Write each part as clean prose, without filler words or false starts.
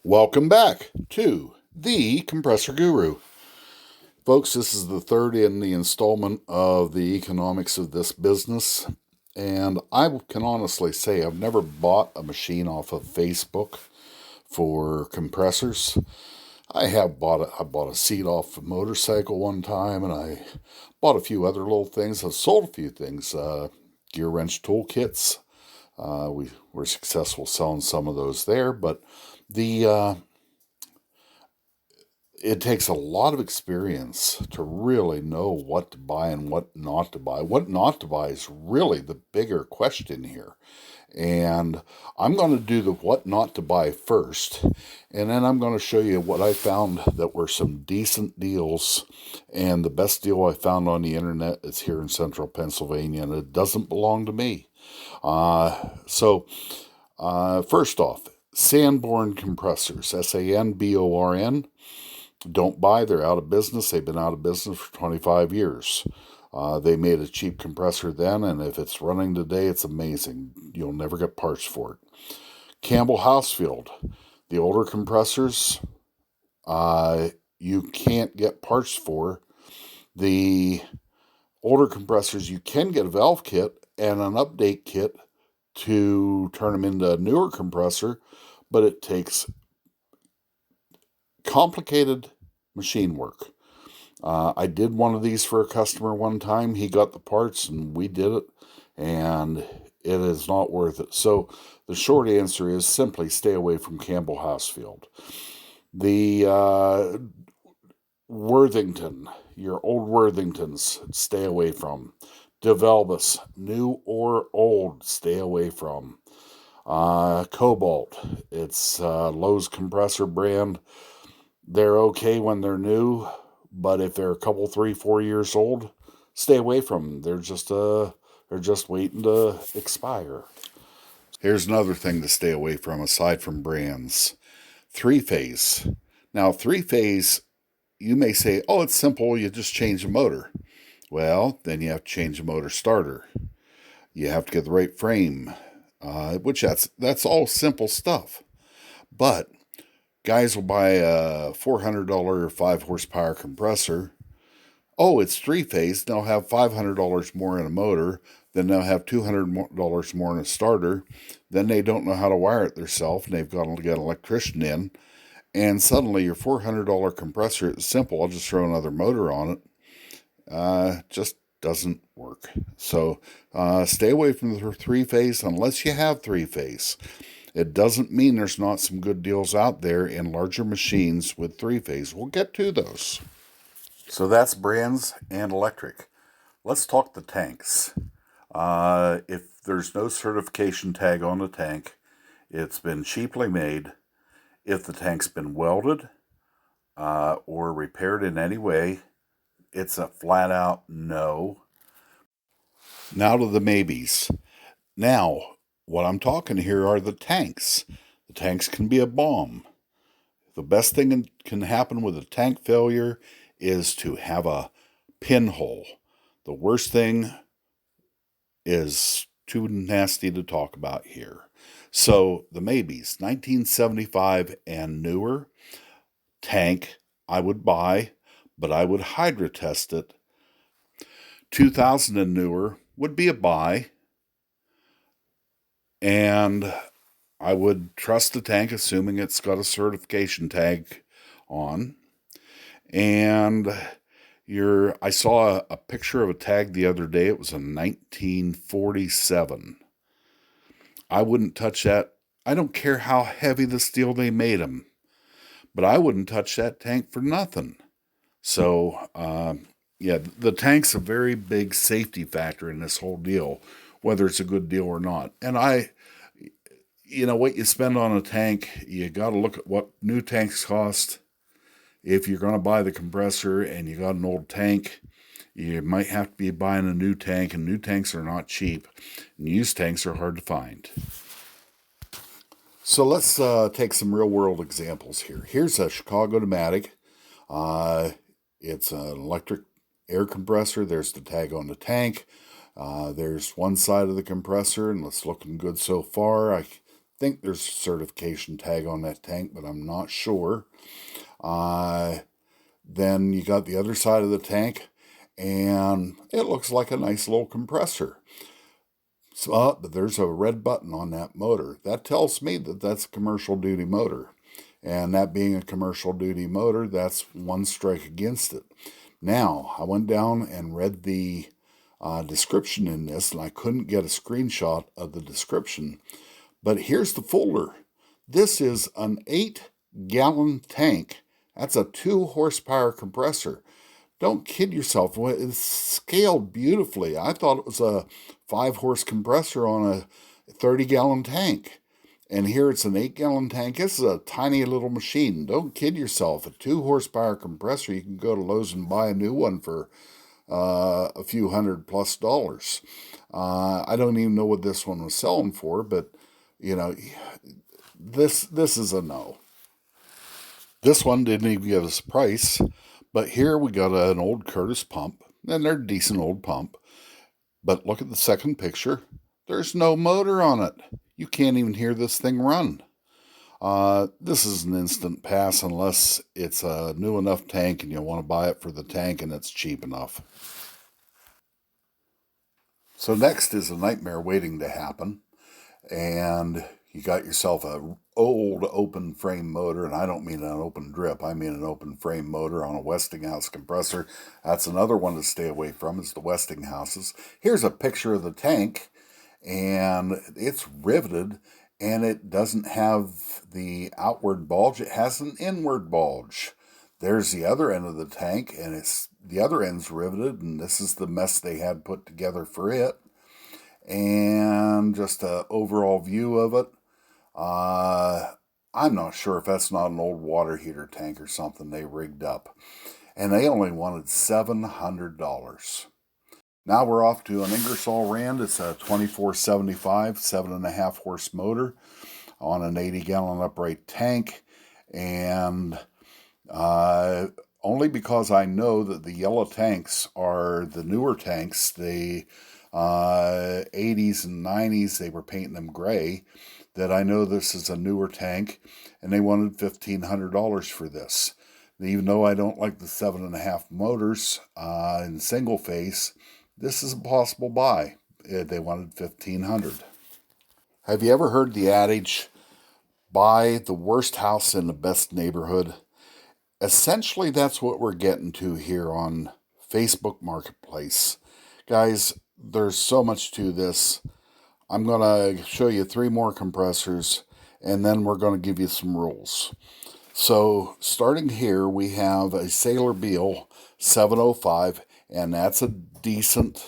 Welcome back to the Compressor Guru. Folks, this is the third in the installment of the economics of this business. And I can honestly say I've never bought a machine off of Facebook for compressors. I bought a seat off a motorcycle one time, and I bought a few other little things. I've sold a few things, gear wrench toolkits. We were successful selling some of those there, but the it takes a lot of experience to really know what to buy and what not to buy. What not to buy is really the bigger question here. And I'm going to do the what not to buy first, and then I'm going to show you what I found that were some decent deals. And the best deal I found on the internet is here in central Pennsylvania, and it doesn't belong to me. First off, Sanborn Compressors, Sanborn. Don't buy, they're out of business. They've been out of business for 25 years. They made a cheap compressor then, and if it's running today, it's amazing. You'll never get parts for it. Campbell Housefield, the older compressors, you can't get parts for. The older compressors, you can get a valve kit and an update kit to turn them into a newer compressor, but it takes complicated machine work. I did one of these for a customer one time. He got the parts and we did it, and it is not worth it. So the short answer is simply stay away from Campbell Housefield. The Worthington, your old Worthingtons, stay away from. DeValbus, new or old, stay away from. Cobalt, it's Lowe's compressor brand. They're okay when they're new, but if they're a couple, 3, 4 years old, stay away from them. They're just waiting to expire. Here's another thing to stay away from aside from brands. Three-phase. Now, three-phase, you may say, oh, it's simple, you just change the motor. Well, then you have to change the motor starter. You have to get the right frame, which that's all simple stuff. But guys will buy a $400 5 horsepower compressor. Oh, it's three-phase. They'll have $500 more in a motor. Then they'll have $200 more in a starter. Then they don't know how to wire it themselves, and they've got to get an electrician in. And suddenly your $400 compressor is simple. I'll just throw another motor on it. Just doesn't work. So stay away from the three-phase unless you have three-phase. It doesn't mean there's not some good deals out there in larger machines with three-phase. We'll get to those. So that's brands and electric. Let's talk the tanks. If there's no certification tag on the tank, it's been cheaply made. If the tank's been welded or repaired in any way, it's a flat out no. Now to the maybes. Now, what I'm talking here are the tanks. The tanks can be a bomb. The best thing that can happen with a tank failure is to have a pinhole. The worst thing is too nasty to talk about here. So the maybes, 1975 and newer, tank I would buy, but I would hydro test it. 2000 and newer would be a buy, and I would trust the tank, assuming it's got a certification tag on. And I saw a picture of a tag the other day. It was a 1947. I wouldn't touch that. I don't care how heavy the steel they made them, but I wouldn't touch that tank for nothing. So, yeah, the tank's a very big safety factor in this whole deal, whether it's a good deal or not. And what you spend on a tank, you got to look at what new tanks cost. If you're going to buy the compressor and you got an old tank, you might have to be buying a new tank, and new tanks are not cheap, and used tanks are hard to find. So let's take some real world examples here. Here's a Chicago Pneumatic. It's an electric air compressor. There's the tag on the tank. There's one side of the compressor, and it's looking good so far. think there's a certification tag on that tank, but I'm not sure. Uh, then you got the other side of the tank, and it looks like a nice little compressor. So, but there's a red button on that motor. That tells me that that's a commercial duty motor. And that being a commercial duty motor, that's one strike against it. Now, I went down and read the description in this, and I couldn't get a screenshot of the description. But here's the folder. This is an 8-gallon tank. That's a 2 horsepower compressor. Don't kid yourself. It's scaled beautifully. I thought it was a 5 horse compressor on a 30-gallon tank. And here it's an 8-gallon tank. This is a tiny little machine. Don't kid yourself. A 2 horsepower compressor, you can go to Lowe's and buy a new one for a few $100+ I don't even know what this one was selling for, but you know, this is a no. This one didn't even give us a price, but here we got an old Curtis pump, and they're a decent old pump. But look at the second picture. There's no motor on it. You can't even hear this thing run. This is an instant pass unless it's a new enough tank and you want to buy it for the tank and it's cheap enough. So next is a nightmare waiting to happen. And you got yourself a old open frame motor, and I don't mean an open drip, I mean an open frame motor on a Westinghouse compressor. That's another one to stay away from, is the Westinghouses. Here's a picture of the tank, and it's riveted, and it doesn't have the outward bulge, it has an inward bulge. There's the other end of the tank, and it's the other end's riveted, and this is the mess they had put together for it. And just an overall view of it. I'm not sure if that's not an old water heater tank or something they rigged up. And they only wanted $700. Now we're off to an Ingersoll Rand. It's a 2475, 7.5 horse motor on an 80-gallon upright tank. And only because I know that the yellow tanks are the newer tanks. The 80s and 90s, they were painting them gray, that I know this is a newer tank, and they wanted $1,500 for this. Even though I don't like the 7.5 motors in single phase, this is a possible buy. They wanted $1,500. Have you ever heard the adage, buy the worst house in the best neighborhood? Essentially, that's what we're getting to here on Facebook Marketplace. Guys, there's so much to this. I'm going to show you 3 more compressors, and then we're going to give you some rules. So, starting here, we have a Saylor Beall 705, and that's a decent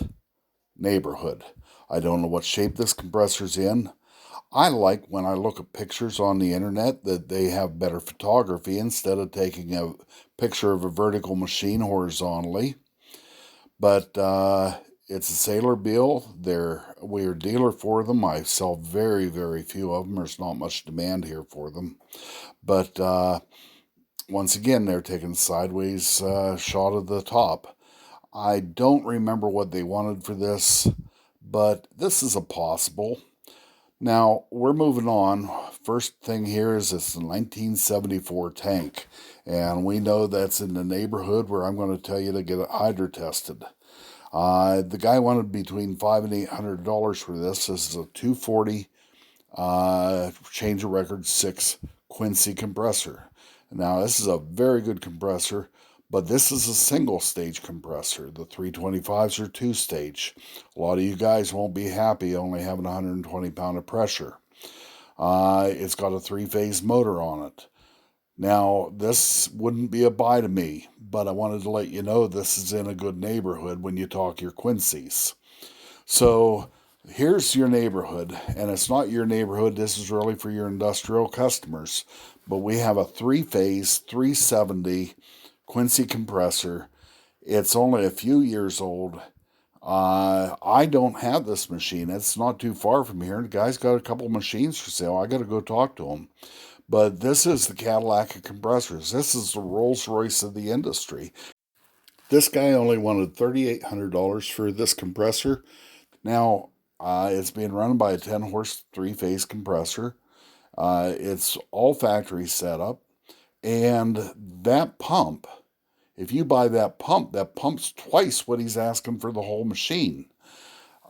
neighborhood. I don't know what shape this compressor's in. I like when I look at pictures on the internet that they have better photography instead of taking a picture of a vertical machine horizontally. But it's a Saylor Beall. We're a dealer for them. I sell very, very few of them. There's not much demand here for them. But once again, they're taking sideways shot of the top. I don't remember what they wanted for this, but this is a possible. Now, we're moving on. First thing here is it's a 1974 tank, and we know that's in the neighborhood where I'm going to tell you to get it hydro tested. The guy wanted between $500 and $800 for this. This is a 240 change of record 6 Quincy compressor. Now, this is a very good compressor, but this is a single stage compressor. The 325s are 2-stage. A lot of you guys won't be happy only having 120 pound of pressure. It's got a 3-phase motor on it. Now, this wouldn't be a buy to me, but I wanted to let you know this is in a good neighborhood when you talk your Quincy's. So, here's your neighborhood, and it's not your neighborhood. This is really for your industrial customers. But we have a 3-phase 370 Quincy compressor. It's only a few years old. I don't have this machine. It's not too far from here. The guy's got a couple machines for sale. I got to go talk to him. But this is the Cadillac of compressors. This is the Rolls Royce of the industry. This guy only wanted $3,800 for this compressor. Now, it's being run by a 10 horse 3-phase compressor. It's all factory setup. And that pump, if you buy that pump's twice what he's asking for the whole machine.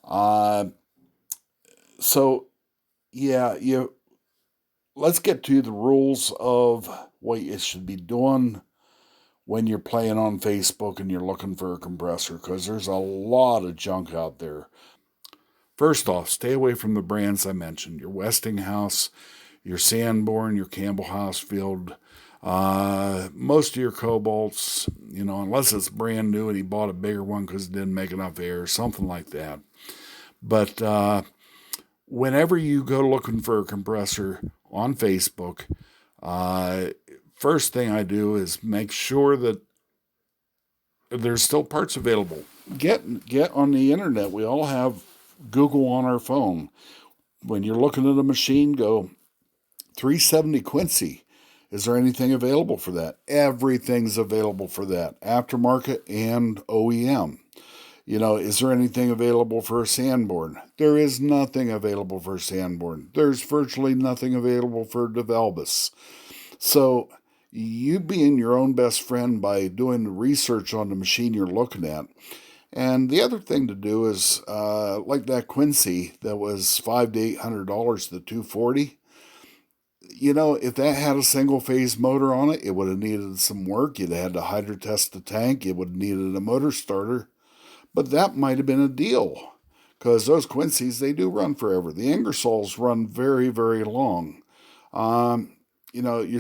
Uh, so, yeah, let's get to the rules of what you should be doing when you're playing on Facebook and you're looking for a compressor, because there's a lot of junk out there. First off, stay away from the brands I mentioned: your Westinghouse, your Sanborn, your Campbell Housefield, most of your Cobalts, unless it's brand new and he bought a bigger one because it didn't make enough air, something like that. But whenever you go looking for a compressor on Facebook, uh, first thing I do is make sure that there's still parts available. Get on the internet. We all have Google on our phone. When you're looking at a machine, go 370 Quincy. Is there anything available for that? Everything's available for that, aftermarket and OEM. Is there anything available for a Sanborn? There is nothing available for a Sanborn. There's virtually nothing available for DeValbus. So you being your own best friend by doing the research on the machine you're looking at. And the other thing to do is, like that Quincy that was $500 to $800, the 240. If that had a single phase motor on it, it would have needed some work. You'd have had to hydro test the tank. It would have needed a motor starter. But that might have been a deal, because those Quincy's, they do run forever. The Ingersolls run very, very long. Your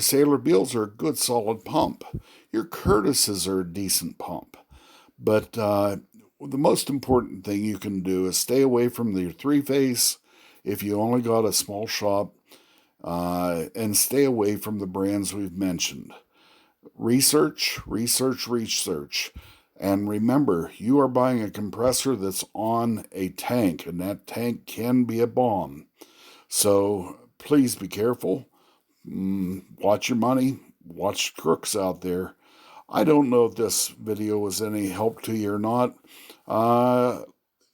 Saylor Beals are a good solid pump. Your Curtis's are a decent pump. But the most important thing you can do is stay away from the three-phase if you only got a small shop, and stay away from the brands we've mentioned. Research, research, research. And remember, you are buying a compressor that's on a tank, and that tank can be a bomb. So please be careful. Watch your money. Watch crooks out there. I don't know if this video was any help to you or not.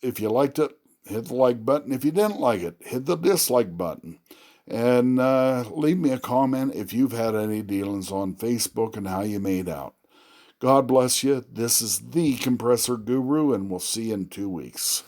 If you liked it, hit the like button. If you didn't like it, hit the dislike button. And leave me a comment if you've had any dealings on Facebook and how you made out. God bless you. This is the Compressor Guru, and we'll see you in 2 weeks.